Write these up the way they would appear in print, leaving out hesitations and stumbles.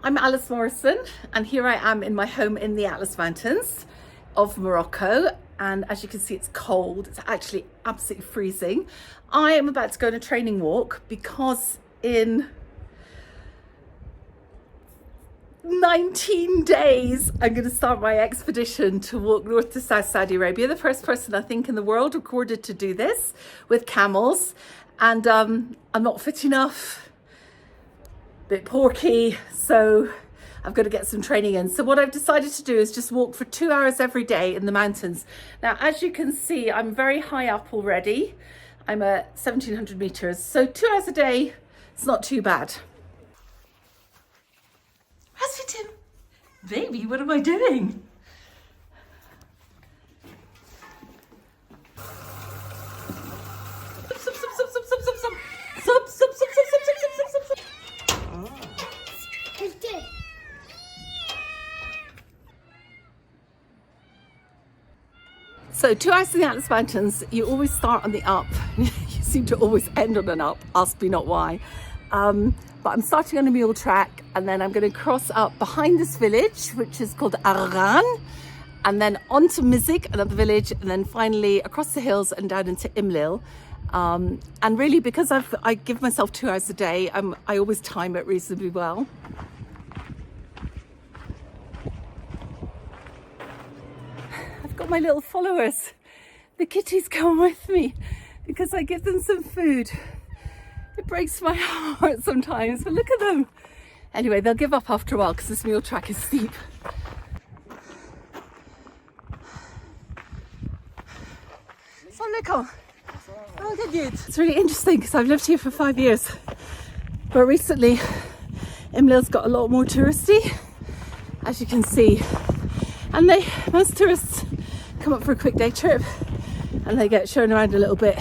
I'm Alice Morrison, and here I am in my home in the Atlas Mountains of Morocco. And as you can see, it's cold. It's actually absolutely freezing. I am about to go on a training walk because in 19 days, I'm going to start my expedition to walk north to South Saudi Arabia. The first person I think in the world recorded to do this with camels. And I'm not fit enough, a bit porky, so I've got to get some training in. So what I've decided to do is just walk for 2 hours every day in the mountains. Now, as you can see, I'm very high up already. I'm at 1700 meters. So 2 hours a day, it's not too bad. How's it, Tim? Baby, what am I doing? So 2 hours in the Atlas Mountains, you always start on the up. You seem to always end on an up, ask me not why. But I'm starting on a mule track, and then I'm going to cross up behind this village, which is called Argan, and then onto Mizik, another village, and then finally across the hills and down into Imlil. And really, because I give myself 2 hours a day, I always time it reasonably well. I've got my little followers. The kitties come with me because I give them some food. It breaks my heart sometimes, but look at them. Anyway, they'll give up after a while because this mule track is steep. Assalamualaikum. Oh, good. It's really interesting because I've lived here for 5 years, but recently Imlil's got a lot more touristy, as you can see, and most tourists come up for a quick day trip and they get shown around a little bit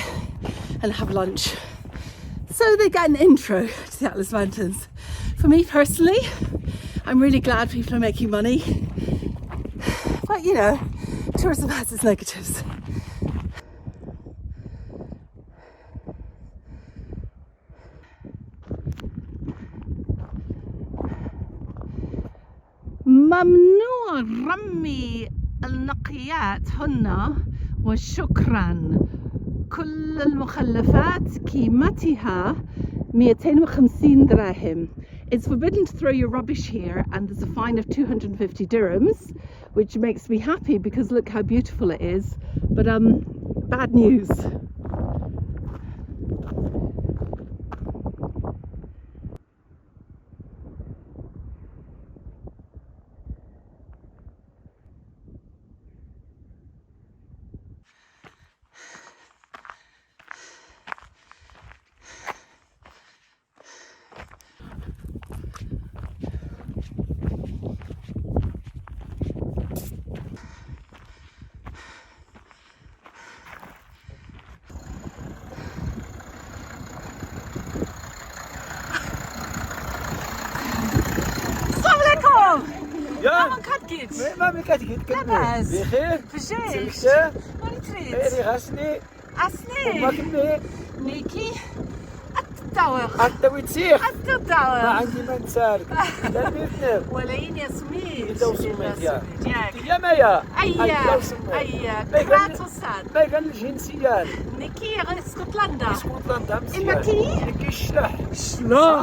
and have lunch. So they get an intro to the Atlas Mountains. For me personally, I'm really glad people are making money. But you know, tourism has its negatives. ممنوع رمي النقيات هنا وشكرا. كل المخلفات قيمتها 250 دراهم. It's forbidden to throw your rubbish here, and there's a fine of 250 dirhams, which makes me happy because look how beautiful it is. But bad news. Ja, ما كانت جيت ما كتجي لاباس بخير بخير سلكتة ماني تريد غيري غسني عسني وما كمي نيكي التداوق حتى وتسيخ ما التداوق عندي ما نسارك لا بيتنر ولين يا سميت لو سميت يا مايا أيا كرات وصاد ما كان الجنسيات نيكي غير اسكتلندا اسكتلندا مزيان إماكي نيكي الشلح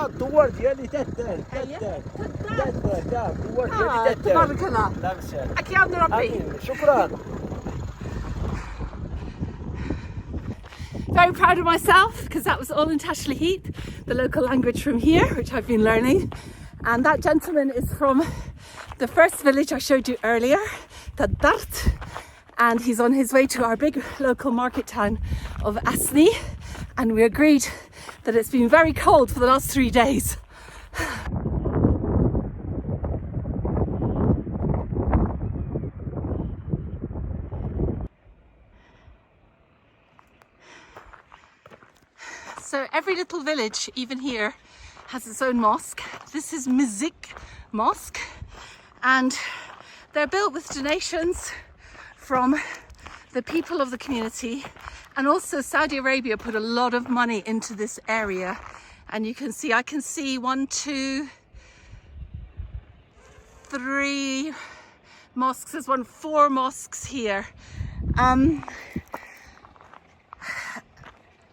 الدوار ديالي تهدار الدوار ديالي تهدار تبارك الله لا مسال أكي عند ربي شكرا. Very proud of myself because that was all in Tashlahit, the local language from here, which I've been learning. And that gentleman is from the first village I showed you earlier, Tadart, and he's on his way to our big local market town of Asni. And we agreed that it's been very cold for the last 3 days. So every little village, even here, has its own mosque. This is Mizik Mosque, and they're built with donations from the people of the community, and also Saudi Arabia put a lot of money into this area. And you can see, I can see 1, 2, 3 mosques. There's 4 mosques here.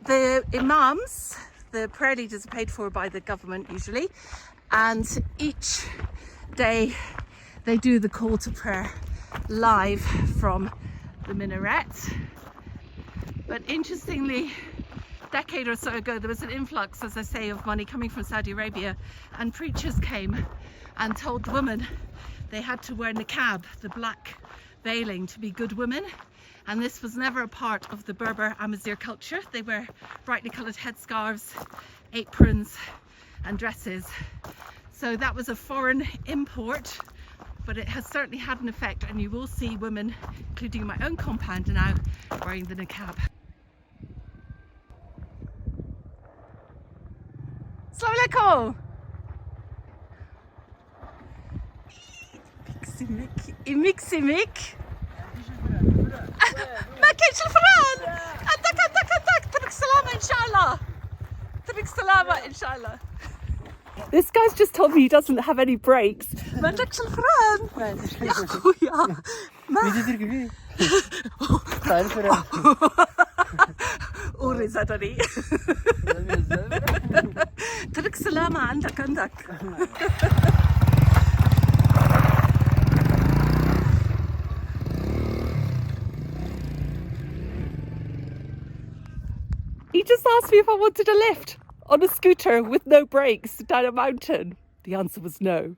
The imams, the prayer leaders, are paid for by the government usually, and each day they do the call to prayer live from the minaret. But interestingly, a decade or so ago there was an influx, as I say, of money coming from Saudi Arabia, and preachers came and told the women they had to wear niqab, the black veiling, to be good women. And this was never a part of the Berber Amazigh culture. They wear brightly coloured headscarves, aprons and dresses. So that was a foreign import, but it has certainly had an effect, and you will see women, including my own compound now, wearing the niqab. Assalamu alaikum. Imik. ما كاينش الفران. عندك ترك سلامة إن شاء الله. ترك سلامة إن شاء الله. This guy's just told me he doesn't have any brakes. ما عندكش الفران. يا خويا. ما. أوري زادني. ترك سلامة عندك. He just asked me if I wanted a lift on a scooter with no brakes down a mountain. The answer was no.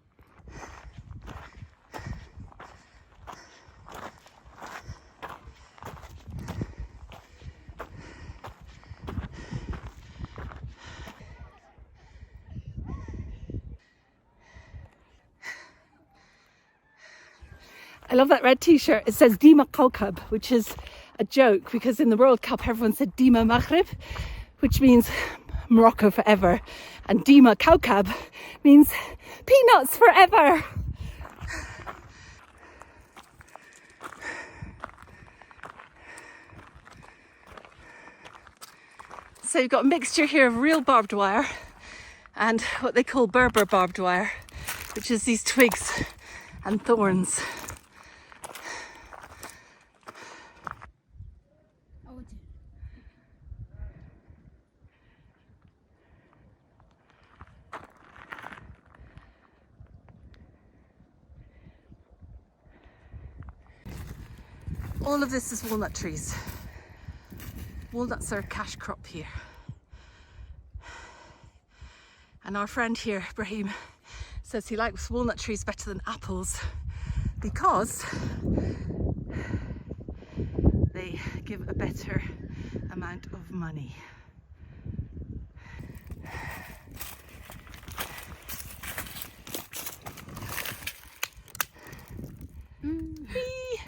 I love that red t-shirt. It says Dima Kaukab, which is a joke because in the World Cup everyone said Dima Maghrib, which means Morocco forever, and Dima Kaukab means peanuts forever. So you've got a mixture here of real barbed wire and what they call Berber barbed wire, which is these twigs and thorns. All of this is walnut trees. Walnuts are a cash crop here. And our friend here, Ibrahim, says he likes walnut trees better than apples because they give a better amount of money.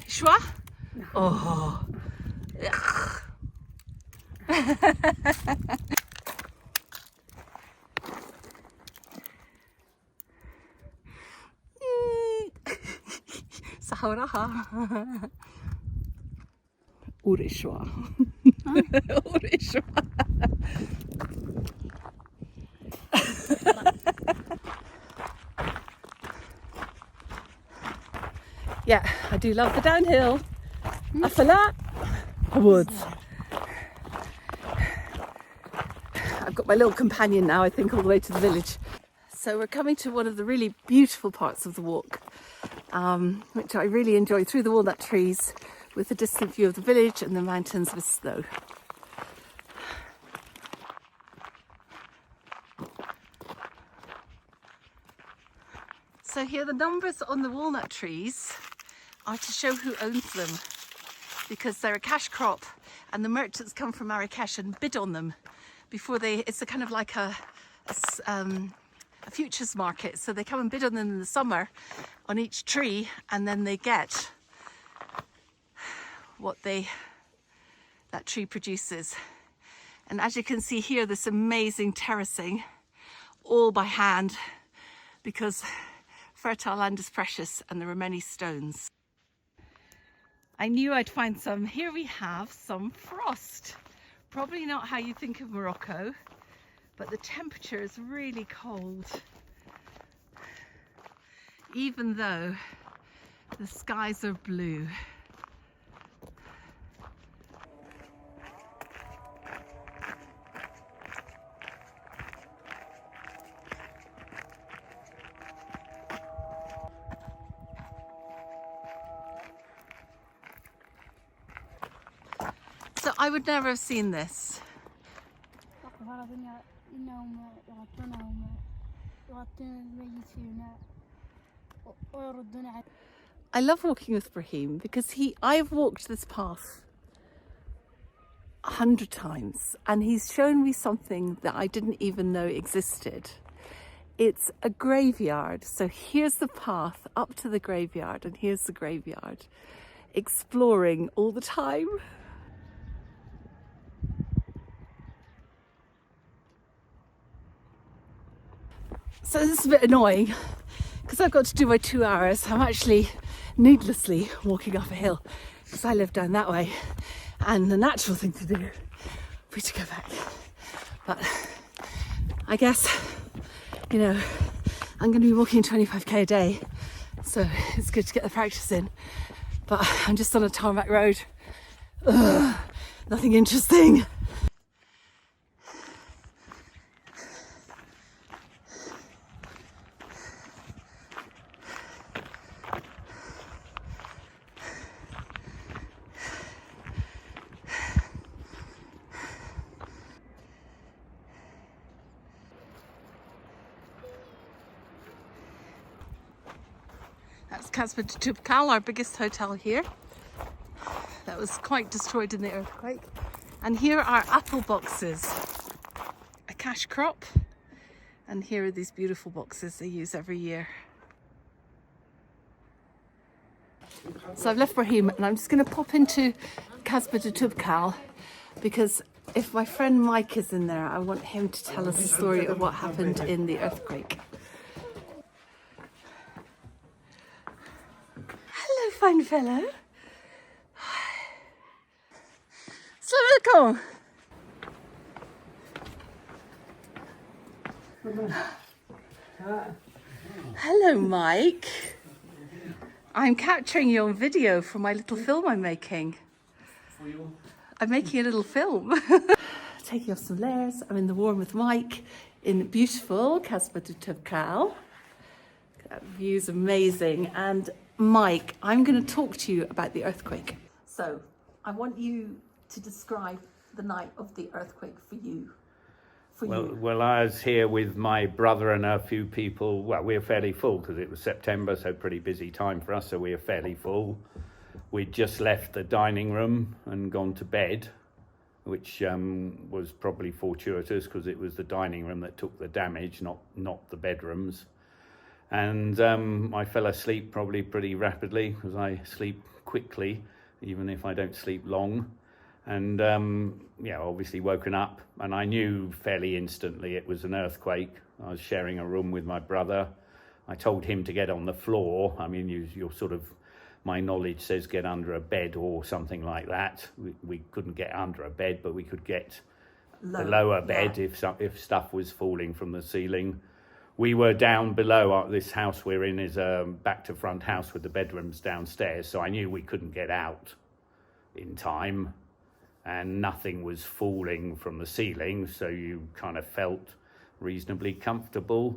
Schwa? Oh. Sahuraha. Urishwa. Urishwa. Yeah, I do love the downhill. Afala, woods. I've got my little companion now, I think, all the way to the village. So we're coming to one of the really beautiful parts of the walk, which I really enjoy, through the walnut trees with a distant view of the village and the mountains with snow. So here the numbers on the walnut trees are to show who owns them, because they're a cash crop and the merchants come from Marrakesh and bid on them before they, it's a kind of like a futures market. So they come and bid on them in the summer on each tree, and then they get what that tree produces. And as you can see here, this amazing terracing, all by hand, because fertile land is precious and there are many stones. I knew I'd find some. Here we have some frost. Probably not how you think of Morocco, but the temperature is really cold. even though the skies are blue. So I would never have seen this. I love walking with Brahim because I've walked this path 100 times and he's shown me something that I didn't even know existed. It's a graveyard. So here's the path up to the graveyard and here's the graveyard. Exploring all the time. So this is a bit annoying because I've got to do my 2 hours. I'm actually needlessly walking up a hill because I live down that way and the natural thing to do would be to go back. But I guess, you know, I'm going to be walking 25k a day, so it's good to get the practice in. But I'm just on a tarmac road. Ugh, nothing interesting. That's Casbah Tubkal, our biggest hotel here. That was quite destroyed in the earthquake. And here are apple boxes, a cash crop. And here are these beautiful boxes they use every year. So I've left Brahim and I'm just going to pop into Casbah Tubkal because if my friend Mike is in there, I want him to tell us the story of what happened in the earthquake. Hello, fine fellow. Assalamu alaikum. Hello, Mike. I'm capturing you on video for my little film I'm making. I'm making a little film. Taking off some layers. I'm in the warm with Mike in beautiful Casbah Tubkal. That view's amazing. And Mike, I'm going to talk to you about the earthquake. So I want you to describe the night of the earthquake for you. Well, I was here with my brother and a few people. Well, we were fairly full because it was September, so pretty busy time for us, so we were fairly full. We'd just left the dining room and gone to bed, which was probably fortuitous because it was the dining room that took the damage, not the bedrooms. And I fell asleep probably pretty rapidly because I sleep quickly, even if I don't sleep long. And yeah, obviously woken up and I knew fairly instantly it was an earthquake. I was sharing a room with my brother. I told him to get on the floor. I mean, you're sort of, my knowledge says get under a bed or something like that. We couldn't get under a bed, but we could get the lower bed if stuff was falling from the ceiling. We were down below. This house we're in is a back to front house with the bedrooms downstairs, so I knew we couldn't get out in time. And nothing was falling from the ceiling, so you kind of felt reasonably comfortable,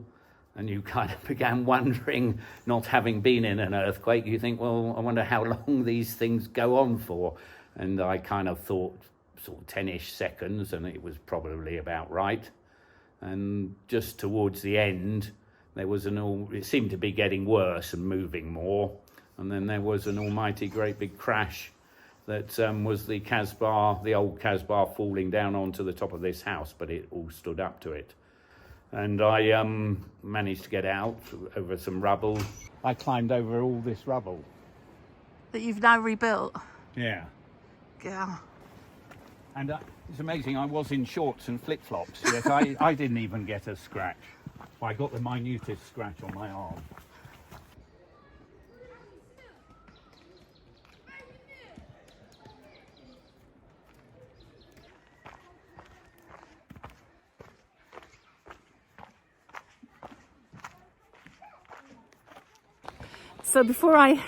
and you kind of began wondering, not having been in an earthquake, you think, well, I wonder how long these things go on for. And I kind of thought sort of 10-ish seconds, and it was probably about right. And just towards the end, there was it seemed to be getting worse and moving more, and then there was an almighty great big crash. That was the Casbah, the old Casbah falling down onto the top of this house, but it all stood up to it. And I managed to get out over some rubble. I climbed over all this rubble. That you've now rebuilt? Yeah. Yeah. And it's amazing, I was in shorts and flip-flops, yet I didn't even get a scratch. I got the minutest scratch on my arm. So before I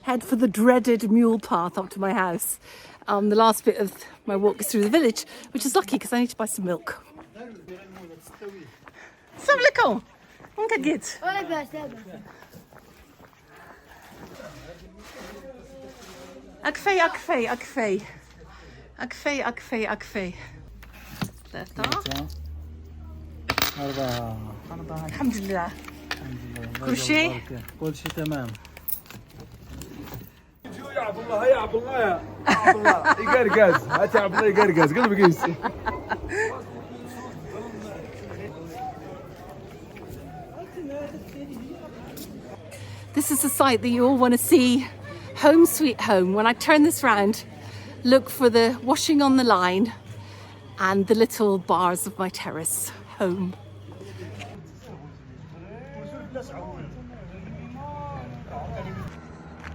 head for the dreaded mule path up to my house, the last bit of my walk is through the village, which is lucky because I need to buy some milk. السلام عليكم. وين كنت؟ أكفي أكفي أكفي أكفي أكفي أكفي 3 4 الحمد لله كل شيء كل شيء تمام. يا عبد الله يا عبد الله يا عبد الله يقرقز هات يا عبد الله يقرقز قلب قيس. This is the site that you all want to see. Home sweet home. When I turn this round, look for the washing on the line and the little bars of my terrace. Home.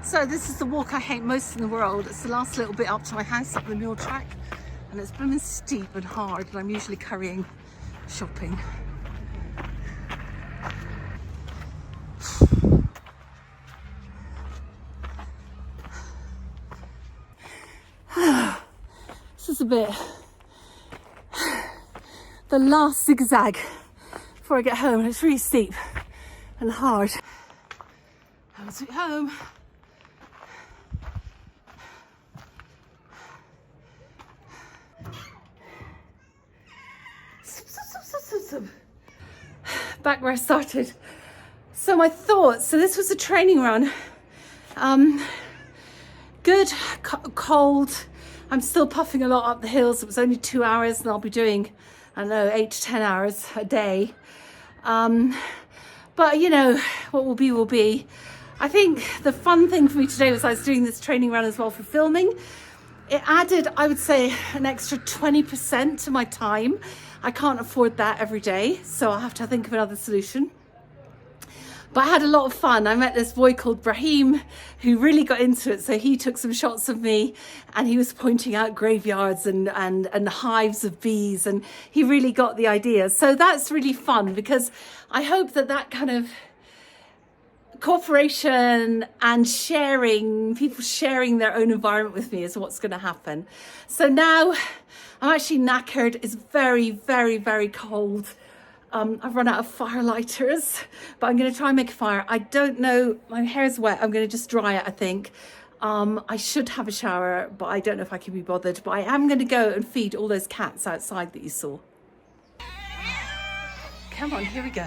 So this is the walk I hate most in the world. It's the last little bit up to my house, up the mule track, and it's blooming steep and hard, and I'm usually carrying shopping. This is a bit the last zigzag before I get home, and it's really steep and hard. Home sweet home. Back where I started. So my thoughts, so this was a training run. Good, cold. I'm still puffing a lot up the hills. It was only 2 hours and I'll be doing, I don't know, 8 to 10 hours a day. But you know, what will be will be. I think the fun thing for me today was I was doing this training run as well for filming. It added, I would say, an extra 20% to my time. I can't afford that every day, so I'll have to think of another solution. But I had a lot of fun. I met this boy called Brahim who really got into it. So he took some shots of me and he was pointing out graveyards and hives of bees, and he really got the idea. So that's really fun because I hope that that kind of cooperation and sharing, people sharing their own environment with me is what's going to happen. So now I'm actually knackered. It's very, very, very cold. I've run out of fire lighters, but I'm going to try and make a fire. I don't know, my hair's wet. I'm going to just dry it, I think. I should have a shower, but I don't know if I can be bothered. But I am going to go and feed all those cats outside that you saw. Come on, here we go.